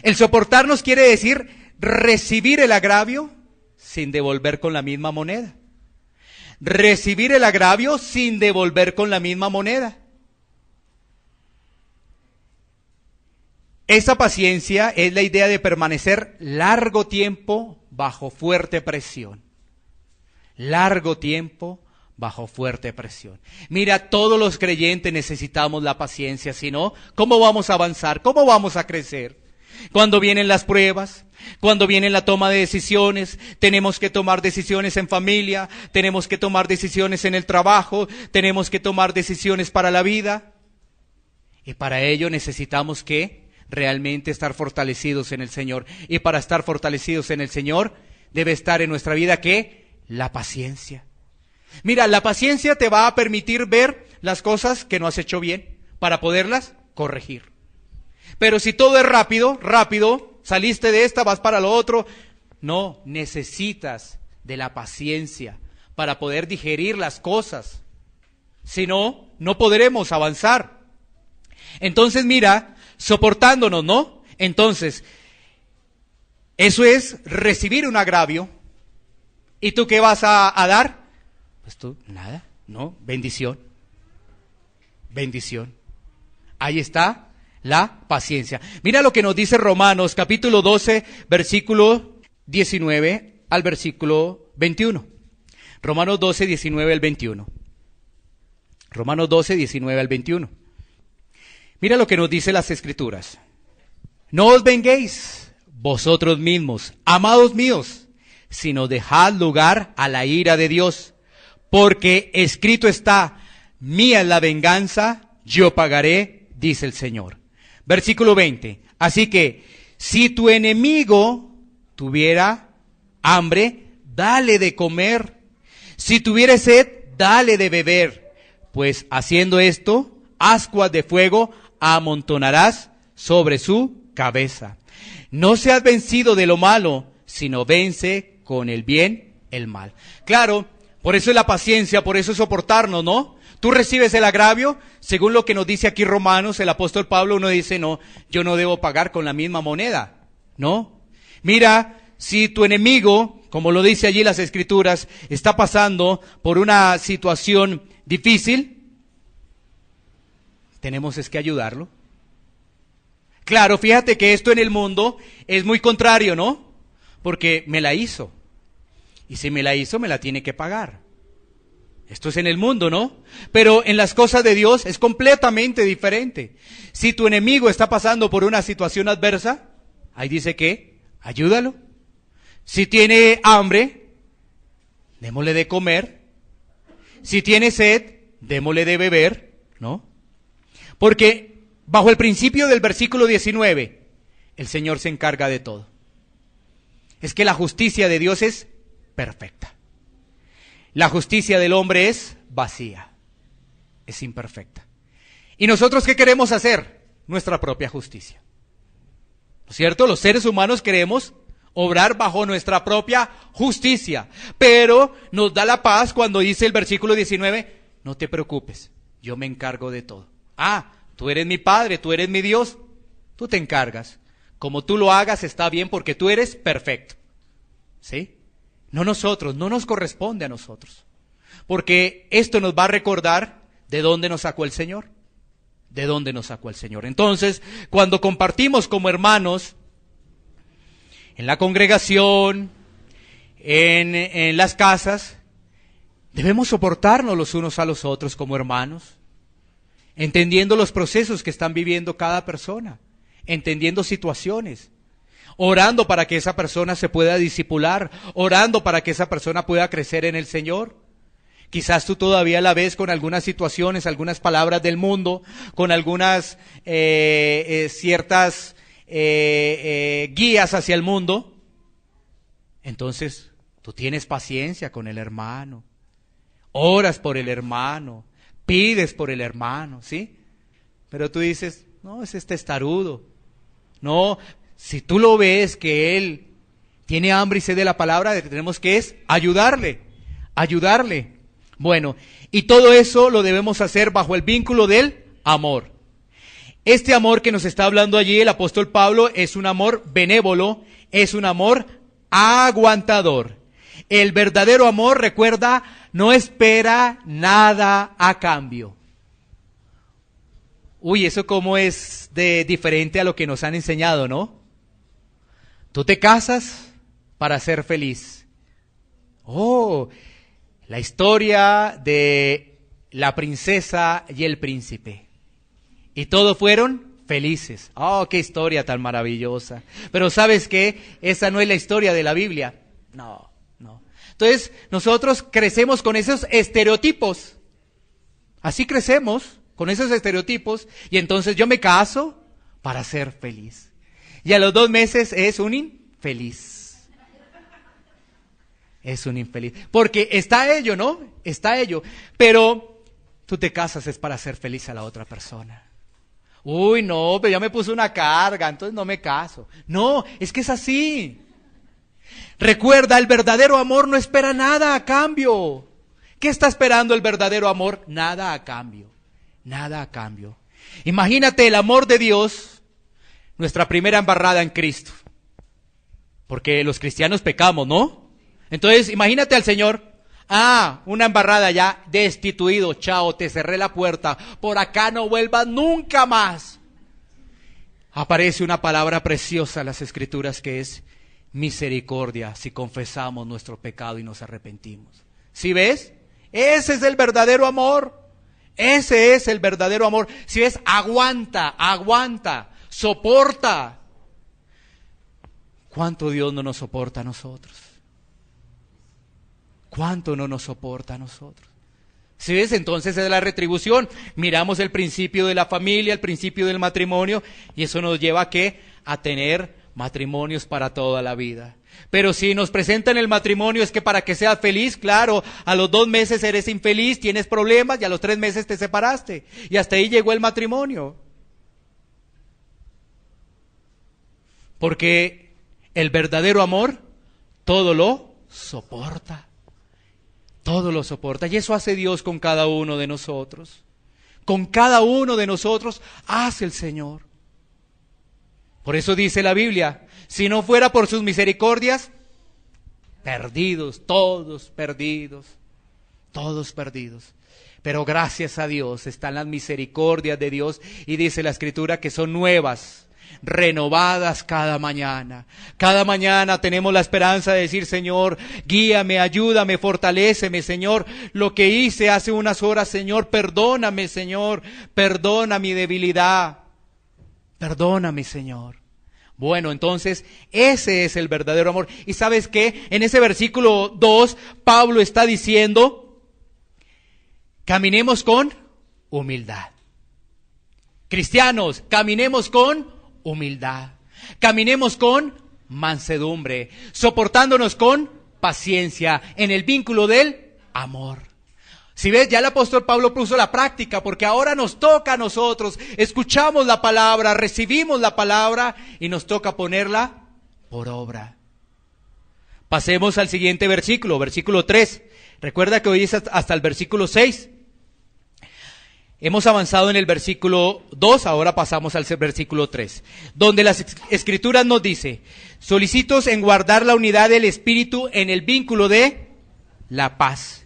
El soportarnos quiere decir recibir el agravio sin devolver con la misma moneda. Recibir el agravio sin devolver con la misma moneda. Esa paciencia es la idea de permanecer largo tiempo bajo fuerte presión. largo tiempo bajo fuerte presión. Mira, todos los creyentes necesitamos la paciencia, si no, ¿cómo vamos a avanzar? ¿Cómo vamos a crecer? Cuando vienen las pruebas, cuando viene la toma de decisiones, tenemos que tomar decisiones en familia, tenemos que tomar decisiones en el trabajo, tenemos que tomar decisiones para la vida. Y para ello necesitamos que realmente estar fortalecidos en el Señor. Y para estar fortalecidos en el Señor, debe estar en nuestra vida ¿qué? La paciencia. Mira, la paciencia te va a permitir ver las cosas que no has hecho bien, para poderlas corregir. Pero si todo es rápido, saliste de esta, vas para lo otro. No, necesitas de la paciencia para poder digerir las cosas. Si no, no podremos avanzar. Entonces mira, soportándonos, ¿no? Entonces, eso es recibir un agravio. ¿Y tú qué vas a dar? Pues tú, nada, ¿no? Bendición. Bendición. Ahí está la paciencia. Mira lo que nos dice Romanos, capítulo 12, versículo 19 al versículo 21. Romanos 12, 19 al 21. Romanos 12, 19 al 21. Mira lo que nos dice las Escrituras. No os venguéis vosotros mismos, amados míos, sino dejad lugar a la ira de Dios, porque escrito está, mía es la venganza, yo pagaré, dice el Señor. Versículo 20. Así que, si tu enemigo tuviera hambre, dale de comer. Si tuviera sed, dale de beber. Pues haciendo esto, ascuas de fuego amontonarás sobre su cabeza. No seas vencido de lo malo, sino vence con el bien el mal. Claro, por eso es la paciencia, por eso es soportarnos, ¿no? Tú recibes el agravio, según lo que nos dice aquí Romanos, el apóstol Pablo, uno dice, no, yo no debo pagar con la misma moneda, ¿no? Mira, si tu enemigo, como lo dice allí las Escrituras, está pasando por una situación difícil, tenemos es que ayudarlo. Claro, fíjate que esto en el mundo es muy contrario, ¿no? Porque me la hizo. Y si me la hizo, me la tiene que pagar. Esto es en el mundo, ¿no? Pero en las cosas de Dios es completamente diferente. Si tu enemigo está pasando por una situación adversa, ahí dice que ayúdalo. Si tiene hambre, démosle de comer. Si tiene sed, démosle de beber, ¿no? Porque bajo el principio del versículo 19, el Señor se encarga de todo. Es que la justicia de Dios es perfecta. La justicia del hombre es vacía, es imperfecta. ¿Y nosotros qué queremos hacer? Nuestra propia justicia. ¿No es cierto? Los seres humanos queremos obrar bajo nuestra propia justicia. Pero nos da la paz cuando dice el versículo 19, no te preocupes, yo me encargo de todo. Ah, tú eres mi Padre, tú eres mi Dios, tú te encargas. Como tú lo hagas está bien porque tú eres perfecto. ¿Sí? No nosotros, no nos corresponde a nosotros. Porque esto nos va a recordar de dónde nos sacó el Señor. De dónde nos sacó el Señor. Entonces, cuando compartimos como hermanos, en la congregación, en las casas, debemos soportarnos los unos a los otros como hermanos, entendiendo los procesos que están viviendo cada persona, entendiendo situaciones, orando para que esa persona se pueda discipular, orando para que esa persona pueda crecer en el Señor. Quizás tú todavía la ves con algunas situaciones, algunas palabras del mundo, con algunas ciertas guías hacia el mundo. Entonces, tú tienes paciencia con el hermano, oras por el hermano, pides por el hermano, ¿sí? Pero tú dices, no, es testarudo. No, si tú lo ves que él tiene hambre y sed de la palabra, lo que tenemos que es ayudarle. Bueno, y todo eso lo debemos hacer bajo el vínculo del amor. Este amor que nos está hablando allí el apóstol Pablo es un amor benévolo, es un amor aguantador. El verdadero amor, recuerda, no espera nada a cambio. Uy, eso cómo es de diferente a lo que nos han enseñado, ¿no? Tú te casas para ser feliz. Oh, La historia de la princesa y el príncipe. Y todos fueron felices. ¡Oh, qué historia tan maravillosa! Pero ¿sabes qué? Esa no es la historia de la Biblia. No. Entonces, nosotros crecemos con esos estereotipos. Así crecemos, con esos estereotipos. Y entonces yo me caso para ser feliz. Y a los 2 meses es un infeliz. Es un infeliz. Porque está ello, ¿no? Está ello. Pero tú te casas es para hacer feliz a la otra persona. Uy, no, pero ya me puso una carga, entonces no me caso. No, es que es así. Recuerda, el verdadero amor no espera nada a cambio. ¿Qué está esperando el verdadero amor? Nada a cambio. Nada a cambio. Imagínate el amor de Dios, nuestra primera embarrada en Cristo. Porque los cristianos pecamos, ¿no? Entonces, imagínate al Señor. Una embarrada ya, destituido, chao, te cerré la puerta. Por acá no vuelvas nunca más. Aparece una palabra preciosa en las Escrituras que es misericordia si confesamos nuestro pecado y nos arrepentimos. ¿Sí ves? Ese es el verdadero amor. Ese es el verdadero amor. Si ves, aguanta, soporta. ¿Cuánto Dios no nos soporta a nosotros? ¿Cuánto no nos soporta a nosotros? ¿Sí ves? Entonces es la retribución. Miramos el principio de la familia, el principio del matrimonio, y eso nos lleva ¿a qué? A tener matrimonios para toda la vida. Pero si nos presentan el matrimonio es que para que seas feliz, claro, a los 2 meses eres infeliz, tienes problemas y a los 3 meses te separaste. Y hasta ahí llegó el matrimonio. Porque el verdadero amor todo lo soporta. Todo lo soporta. Y eso hace Dios con cada uno de nosotros. Con cada uno de nosotros hace el Señor. Por eso dice la Biblia, si no fuera por sus misericordias, perdidos, todos perdidos, todos perdidos. Pero gracias a Dios están las misericordias de Dios y dice la Escritura que son nuevas, renovadas cada mañana. Cada mañana tenemos la esperanza de decir, Señor, guíame, ayúdame, fortaléceme, Señor. Lo que hice hace unas horas, Señor, perdóname, Señor, perdona mi debilidad. Perdóname, Señor. Bueno, entonces, ese es el verdadero amor. ¿Y sabes qué? En ese versículo 2, Pablo está diciendo, caminemos con humildad. Cristianos, caminemos con humildad. Caminemos con mansedumbre, soportándonos con paciencia, en el vínculo del amor. Si ves, ya el apóstol Pablo puso la práctica, porque ahora nos toca a nosotros, escuchamos la palabra, recibimos la palabra y nos toca ponerla por obra. Pasemos al siguiente versículo, versículo 3. Recuerda que hoy es hasta el versículo 6. Hemos avanzado en el versículo 2, ahora pasamos al versículo 3, donde las Escrituras nos dice, solicitos en guardar la unidad del Espíritu en el vínculo de la paz.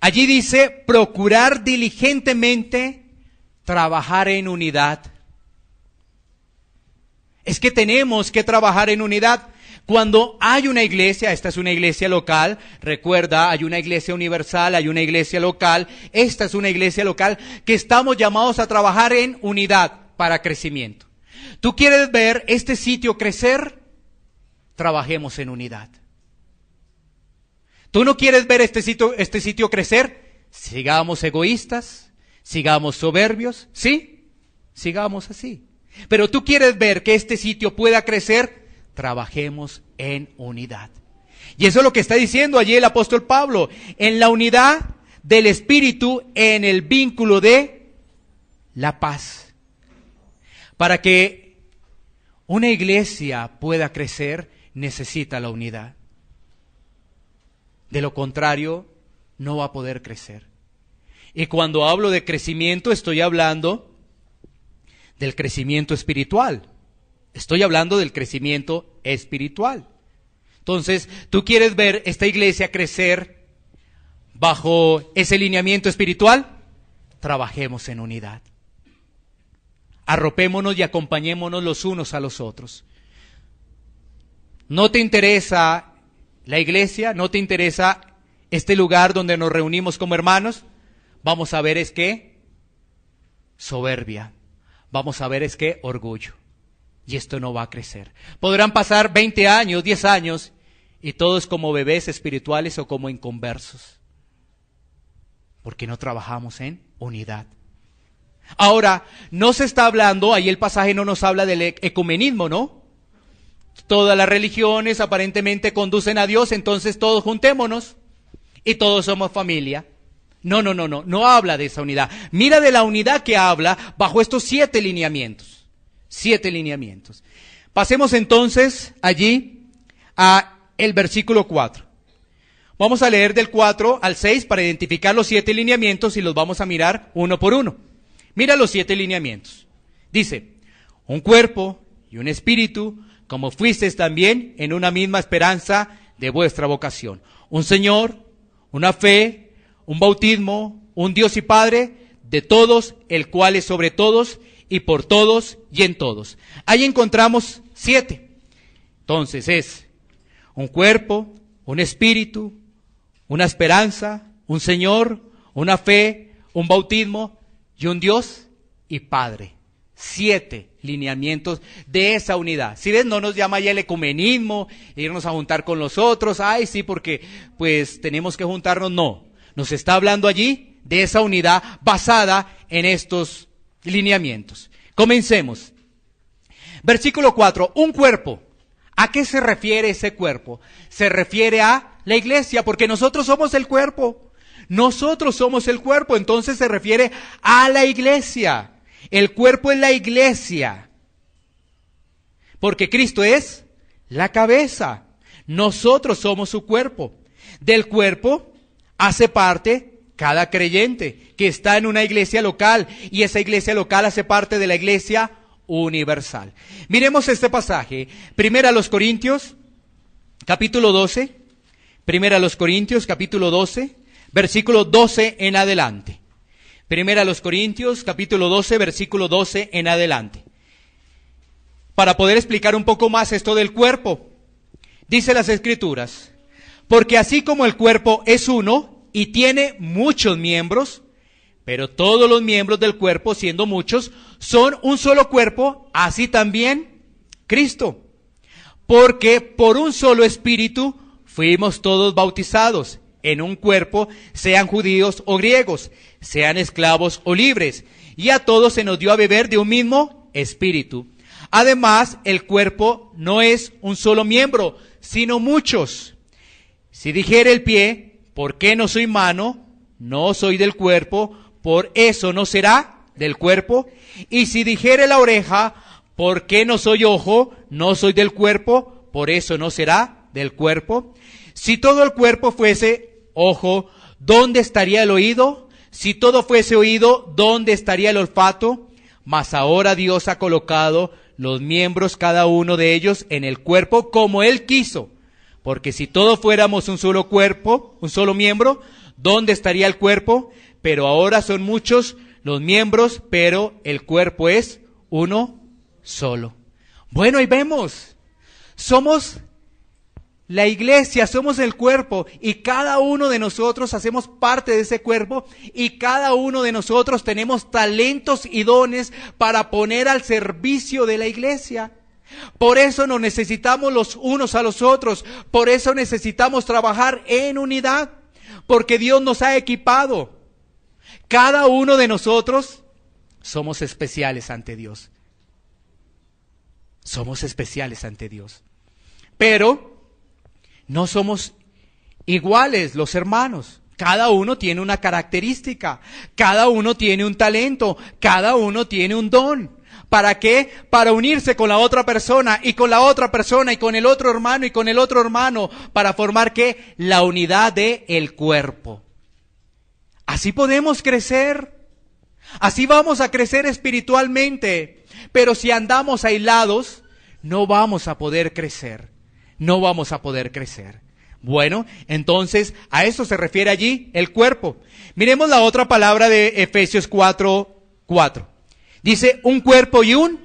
Allí dice, procurar diligentemente trabajar en unidad. Es que tenemos que trabajar en unidad. Cuando hay una iglesia, esta es una iglesia local, recuerda, hay una iglesia universal, hay una iglesia local, esta es una iglesia local, que estamos llamados a trabajar en unidad para crecimiento. ¿Tú quieres ver este sitio crecer? Trabajemos en unidad. ¿Tú no quieres ver este sitio crecer? Sigamos egoístas, sigamos soberbios, ¿sí? Sigamos así. Pero tú quieres ver que este sitio pueda crecer, trabajemos en unidad. Y eso es lo que está diciendo allí el apóstol Pablo, en la unidad del Espíritu, en el vínculo de la paz. Para que una iglesia pueda crecer, necesita la unidad. De lo contrario, no va a poder crecer. Y cuando hablo de crecimiento, estoy hablando del crecimiento espiritual. Estoy hablando del crecimiento espiritual. Entonces, ¿tú quieres ver esta iglesia crecer bajo ese lineamiento espiritual? Trabajemos en unidad. Arropémonos y acompañémonos los unos a los otros. ¿No te interesa la iglesia? ¿No te interesa este lugar donde nos reunimos como hermanos, vamos a ver es que soberbia, vamos a ver es que orgullo. Y esto no va a crecer. Podrán pasar 20 años, 10 años, y todos como bebés espirituales o como inconversos. Porque no trabajamos en unidad. Ahora, no se está hablando, ahí el pasaje no nos habla del ecumenismo, ¿no? Todas las religiones aparentemente conducen a Dios, entonces todos juntémonos y todos somos familia. No habla de esa unidad. Mira de la unidad que habla bajo estos 7 lineamientos. 7 lineamientos. Pasemos entonces allí a el versículo 4. Vamos a leer del 4 al 6 para identificar los 7 lineamientos y los vamos a mirar uno por uno. Mira los 7 lineamientos. Dice, un cuerpo y un espíritu, como fuisteis también en una misma esperanza de vuestra vocación. Un Señor, una fe, un bautismo, un Dios y Padre de todos, el cual es sobre todos y por todos y en todos. Ahí encontramos 7. Entonces es un cuerpo, un espíritu, una esperanza, un Señor, una fe, un bautismo y un Dios y Padre. 7 lineamientos de esa unidad. Si ves, no nos llama ya el ecumenismo, irnos a juntar con los otros, ay sí, porque pues tenemos que juntarnos, no. Nos está hablando allí de esa unidad basada en estos lineamientos. Comencemos. Versículo 4, un cuerpo. ¿A qué se refiere ese cuerpo? Se refiere a la iglesia, porque nosotros somos el cuerpo. Nosotros somos el cuerpo, entonces se refiere a la iglesia. El cuerpo es la iglesia. Porque Cristo es la cabeza. Nosotros somos su cuerpo. Del cuerpo hace parte cada creyente que está en una iglesia local, y esa iglesia local hace parte de la iglesia universal. Miremos este pasaje. Primera a los Corintios, capítulo 12. Primera a los Corintios, capítulo 12, versículo 12 en adelante. Primera a los Corintios, capítulo 12, versículo 12 en adelante. Para poder explicar un poco más esto del cuerpo, dice las Escrituras, porque así como el cuerpo es uno y tiene muchos miembros, pero todos los miembros del cuerpo, siendo muchos, son un solo cuerpo, así también Cristo. Porque por un solo espíritu fuimos todos bautizados en un cuerpo, sean judíos o griegos, sean esclavos o libres, y a todos se nos dio a beber de un mismo espíritu. Además, el cuerpo no es un solo miembro, sino muchos. Si dijere el pie, ¿por qué no soy mano? No soy del cuerpo, por eso no será del cuerpo. Y si dijere la oreja, ¿por qué no soy ojo? No soy del cuerpo, por eso no será del cuerpo. Si todo el cuerpo fuese ojo, ¿dónde estaría el oído? Si todo fuese oído, ¿dónde estaría el olfato? Mas ahora Dios ha colocado los miembros, cada uno de ellos, en el cuerpo como Él quiso. Porque si todos fuéramos un solo cuerpo, un solo miembro, ¿dónde estaría el cuerpo? Pero ahora son muchos los miembros, pero el cuerpo es uno solo. Bueno, ahí vemos. Somos la iglesia, somos el cuerpo, y cada uno de nosotros hacemos parte de ese cuerpo, y cada uno de nosotros tenemos talentos y dones para poner al servicio de la iglesia. Por eso nos necesitamos los unos a los otros, por eso necesitamos trabajar en unidad, porque Dios nos ha equipado. Cada uno de nosotros somos especiales ante Dios. Somos especiales ante Dios. Pero no somos iguales los hermanos. Cada uno tiene una característica, cada uno tiene un talento, cada uno tiene un don. ¿Para qué? Para unirse con la otra persona y con la otra persona y con el otro hermano y con el otro hermano, para formar ¿qué? La unidad del cuerpo. Así podemos crecer, así vamos a crecer espiritualmente, pero si andamos aislados, no vamos a poder crecer, no vamos a poder crecer. Bueno, entonces a eso se refiere allí el cuerpo. Miremos la otra palabra de Efesios 4:4. Dice un cuerpo y un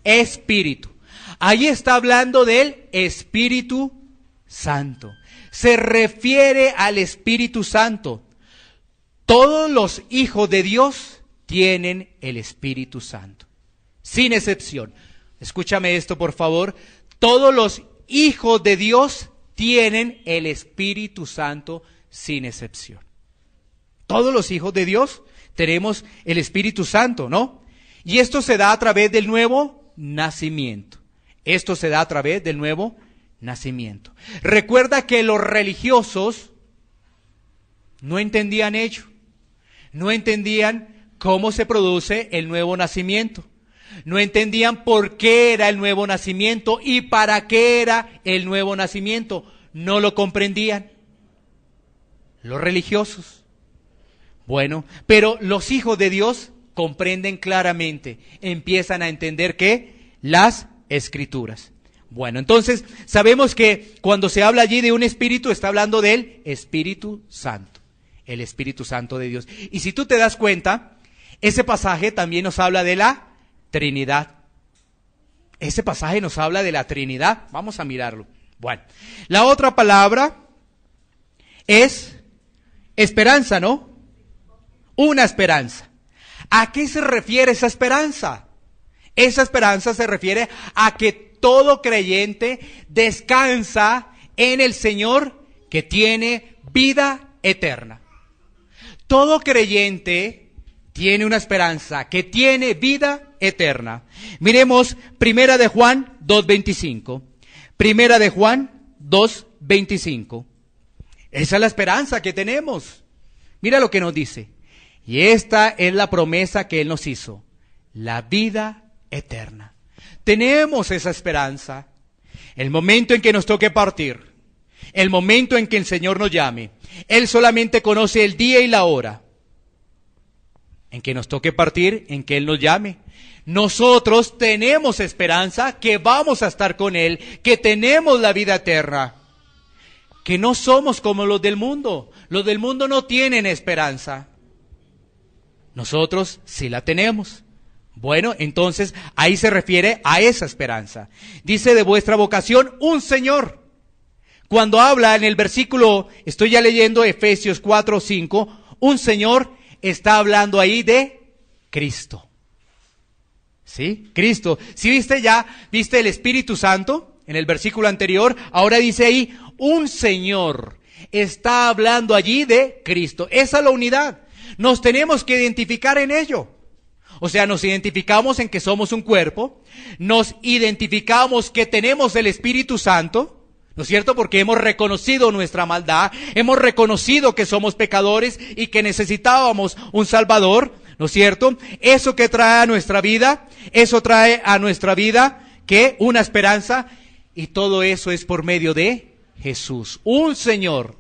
espíritu. Ahí está hablando del Espíritu Santo. se refiere al Espíritu Santo. Todos los hijos de Dios tienen el Espíritu Santo, sin excepción. Escúchame esto, por favor. Todos los hijos de Dios tienen el Espíritu Santo, sin excepción. Todos los hijos de Dios tenemos el Espíritu Santo, ¿no? Y esto se da a través del nuevo nacimiento. Esto se da a través del nuevo nacimiento. Recuerda que los religiosos no entendían ello. No entendían cómo se produce el nuevo nacimiento. No entendían por qué era el nuevo nacimiento y para qué era el nuevo nacimiento. No lo comprendían los religiosos. Bueno, pero los hijos de Dios comprenden claramente, empiezan a entender ¿qué? Las Escrituras. Bueno, entonces sabemos que cuando se habla allí de un espíritu, está hablando del Espíritu Santo, el Espíritu Santo de Dios. Y si tú te das cuenta, ese pasaje también nos habla de la Trinidad. Ese pasaje nos habla de la Trinidad. Vamos a mirarlo. Bueno, la otra palabra es esperanza, ¿no? Una esperanza. ¿A qué se refiere esa esperanza? Esa esperanza se refiere a que todo creyente descansa en el Señor que tiene vida eterna. Todo creyente tiene una esperanza que tiene vida eterna. Miremos Primera de Juan 2:25. Primera de Juan 2:25. Esa es la esperanza que tenemos. Mira lo que nos dice. Y esta es la promesa que Él nos hizo, la vida eterna. Tenemos esa esperanza. El momento en que nos toque partir, el momento en que el Señor nos llame, Él solamente conoce el día y la hora en que nos toque partir, en que Él nos llame. Nosotros tenemos esperanza que vamos a estar con Él, que tenemos la vida eterna, que no somos como los del mundo. Los del mundo no tienen esperanza. Nosotros sí la tenemos. Bueno, entonces ahí se refiere a esa esperanza. Dice de vuestra vocación un Señor. Cuando habla en el versículo, estoy ya leyendo Efesios 4:5, un Señor está hablando ahí de Cristo. ¿Sí? Cristo. ¿Sí viste el Espíritu Santo en el versículo anterior? Ahora dice ahí un Señor. Está hablando allí de Cristo. Esa es la unidad. Nos tenemos que identificar en ello. O sea, nos identificamos en que somos un cuerpo, nos identificamos que tenemos el Espíritu Santo, ¿no es cierto? Porque hemos reconocido nuestra maldad, hemos reconocido que somos pecadores y que necesitábamos un Salvador, ¿no es cierto? Eso que trae a nuestra vida, eso trae a nuestra vida, ¿qué? Una esperanza, y todo eso es por medio de Jesús, un Señor.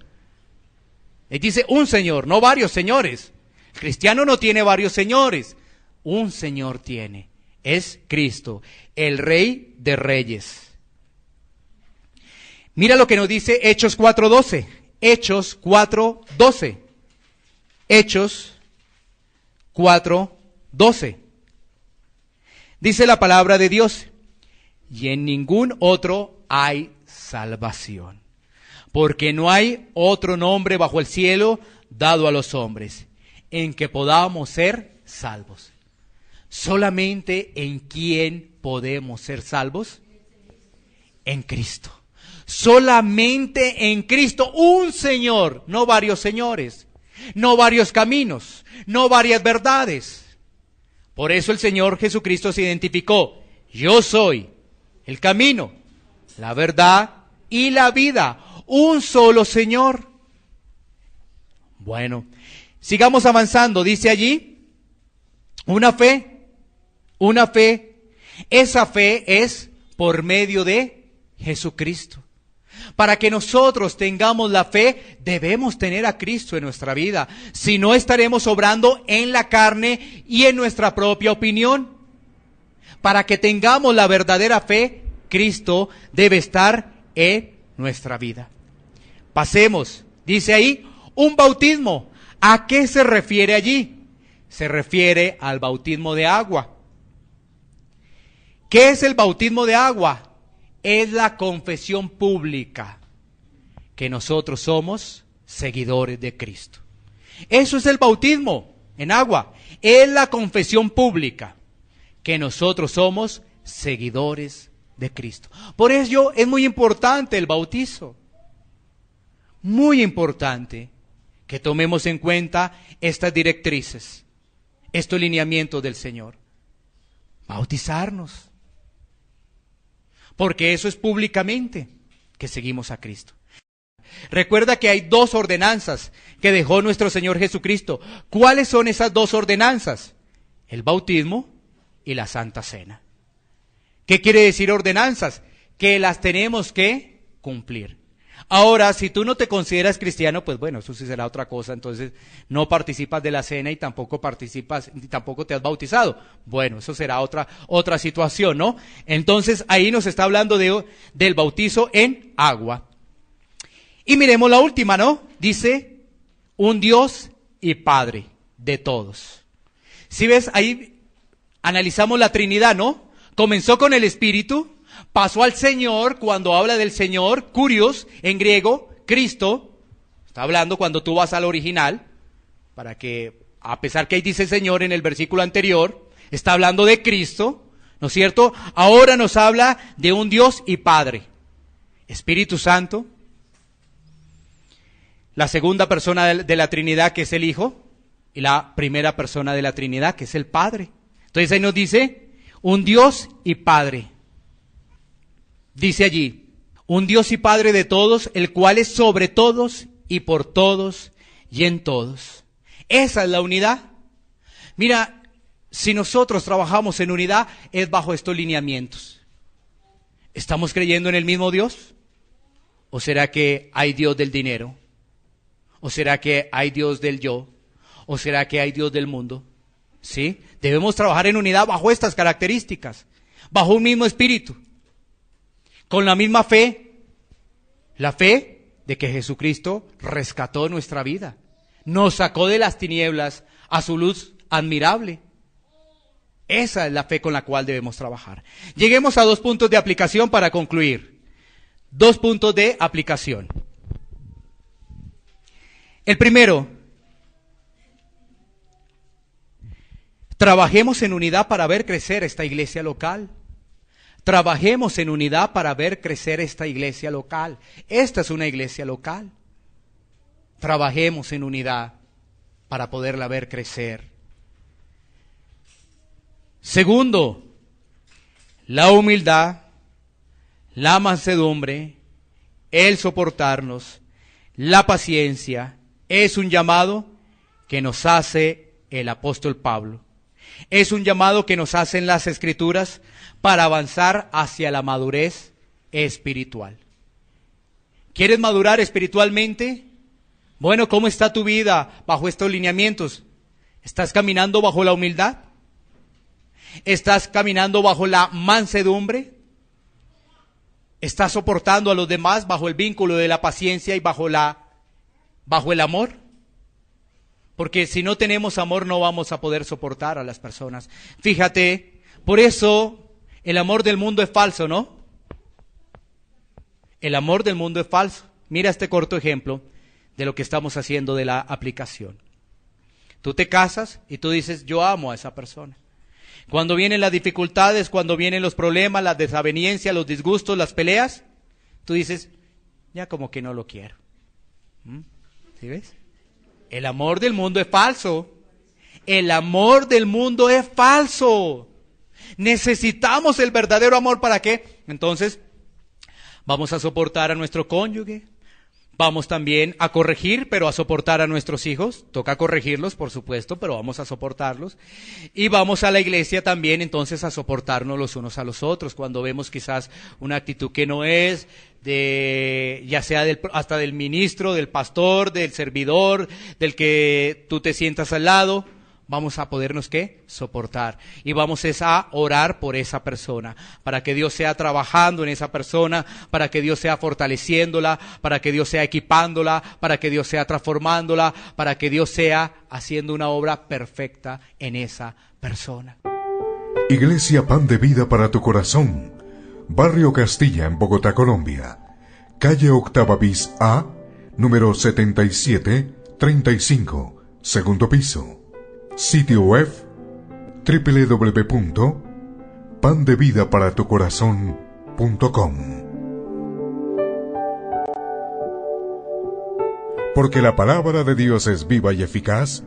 Él dice un Señor, no varios señores. El cristiano no tiene varios señores. Un Señor tiene, es Cristo, el Rey de Reyes. Mira lo que nos dice Hechos 4:12. Hechos 4:12. Hechos 4:12. Dice la palabra de Dios, y en ningún otro hay salvación, porque no hay otro nombre bajo el cielo dado a los hombres, en que podamos ser salvos. ¿Solamente en quién podemos ser salvos? En Cristo. Solamente en Cristo, un Señor, no varios señores, no varios caminos, no varias verdades. Por eso el Señor Jesucristo se identificó: yo soy el camino, la verdad y la vida, un solo Señor. Bueno, sigamos avanzando, dice allí, una fe. Esa fe es por medio de Jesucristo. Para que nosotros tengamos la fe, debemos tener a Cristo en nuestra vida. Si no, estaremos obrando en la carne y en nuestra propia opinión. Para que tengamos la verdadera fe, Cristo debe estar en nuestra vida. Pasemos, dice ahí, un bautismo. ¿A qué se refiere allí? Se refiere al bautismo de agua. ¿Qué es el bautismo de agua? Es la confesión pública. que nosotros somos seguidores de Cristo. Eso es el bautismo en agua. Es la confesión pública que nosotros somos seguidores de Cristo. Por ello es muy importante el bautizo. Muy importante que tomemos en cuenta estas directrices, estos lineamientos del Señor. Bautizarnos. Porque eso es públicamente que seguimos a Cristo. Recuerda que hay 2 ordenanzas que dejó nuestro Señor Jesucristo. ¿Cuáles son esas 2 ordenanzas? El bautismo y la Santa Cena. ¿Qué quiere decir ordenanzas? Que las tenemos que cumplir. Ahora, si tú no te consideras cristiano, pues bueno, eso sí será otra cosa. Entonces, no participas de la cena y tampoco te has bautizado. Bueno, eso será otra situación, ¿no? Entonces, ahí nos está hablando del bautizo en agua. Y miremos la última, ¿no? Dice, un Dios y Padre de todos. Si ves, ahí analizamos la Trinidad, ¿no? Comenzó con el Espíritu, pasó al Señor, cuando habla del Señor, Kurios, en griego, Cristo, está hablando cuando tú vas al original, para que, a pesar que ahí dice Señor en el versículo anterior, está hablando de Cristo, ¿no es cierto? Ahora nos habla de un Dios y Padre, Espíritu Santo, la segunda persona de la Trinidad, que es el Hijo, y la primera persona de la Trinidad, que es el Padre. Entonces ahí nos dice, un Dios y Padre. Dice allí, un Dios y Padre de todos, el cual es sobre todos y por todos y en todos. Esa es la unidad. Mira, si nosotros trabajamos en unidad, es bajo estos lineamientos. ¿Estamos creyendo en el mismo Dios? ¿O será que hay Dios del dinero? ¿O será que hay Dios del yo? ¿O será que hay Dios del mundo? ¿Sí? Debemos trabajar en unidad bajo estas características, bajo un mismo espíritu, con la misma fe, la fe de que Jesucristo rescató nuestra vida, nos sacó de las tinieblas a su luz admirable. Esa es la fe con la cual debemos trabajar. Lleguemos a 2 puntos de aplicación para concluir. 2 puntos de aplicación. El primero, trabajemos en unidad para ver crecer esta iglesia local. Trabajemos en unidad para ver crecer esta iglesia local. Esta es una iglesia local. Trabajemos en unidad para poderla ver crecer. Segundo, la humildad, la mansedumbre, el soportarnos, la paciencia, es un llamado que nos hace el apóstol Pablo. Es un llamado que nos hacen las Escrituras para avanzar hacia la madurez espiritual. ¿Quieres madurar espiritualmente? Bueno, ¿cómo está tu vida bajo estos lineamientos? ¿Estás caminando bajo la humildad? ¿Estás caminando bajo la mansedumbre? ¿Estás soportando a los demás bajo el vínculo de la paciencia y bajo el amor? Porque si no tenemos amor no vamos a poder soportar a las personas. Fíjate, por eso el amor del mundo es falso, ¿no? El amor del mundo es falso. Mira este corto ejemplo de lo que estamos haciendo de la aplicación. Tú te casas y tú dices, yo amo a esa persona. Cuando vienen las dificultades, cuando vienen los problemas, las desavenencias, los disgustos, las peleas, tú dices, ya como que no lo quiero. ¿Sí ves? El amor del mundo es falso. El amor del mundo es falso. Necesitamos el verdadero amor. ¿Para qué? Entonces, vamos a soportar a nuestro cónyuge. Vamos también a corregir, pero a soportar a nuestros hijos. Toca corregirlos, por supuesto, pero vamos a soportarlos. Y vamos a la iglesia también, entonces, a soportarnos los unos a los otros. Cuando vemos quizás una actitud que no es, ya sea hasta del ministro, del pastor, del servidor, del que tú te sientas al lado, vamos a podernos, ¿qué? Soportar. Y vamos a orar por esa persona, para que Dios sea trabajando en esa persona, para que Dios sea fortaleciéndola, para que Dios sea equipándola, para que Dios sea transformándola, para que Dios sea haciendo una obra perfecta en esa persona. Iglesia Pan de Vida para tu Corazón, Barrio Castilla, en Bogotá, Colombia. calle Octava bis A, número 7735, segundo piso. Sitio web www.pandevidaparatucorazon.com. Porque la palabra de Dios es viva y eficaz,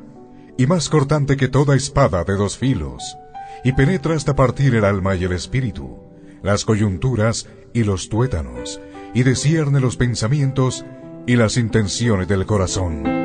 y más cortante que toda espada de dos filos, y penetra hasta partir el alma y el espíritu, las coyunturas y los tuétanos, y discierne los pensamientos y las intenciones del corazón.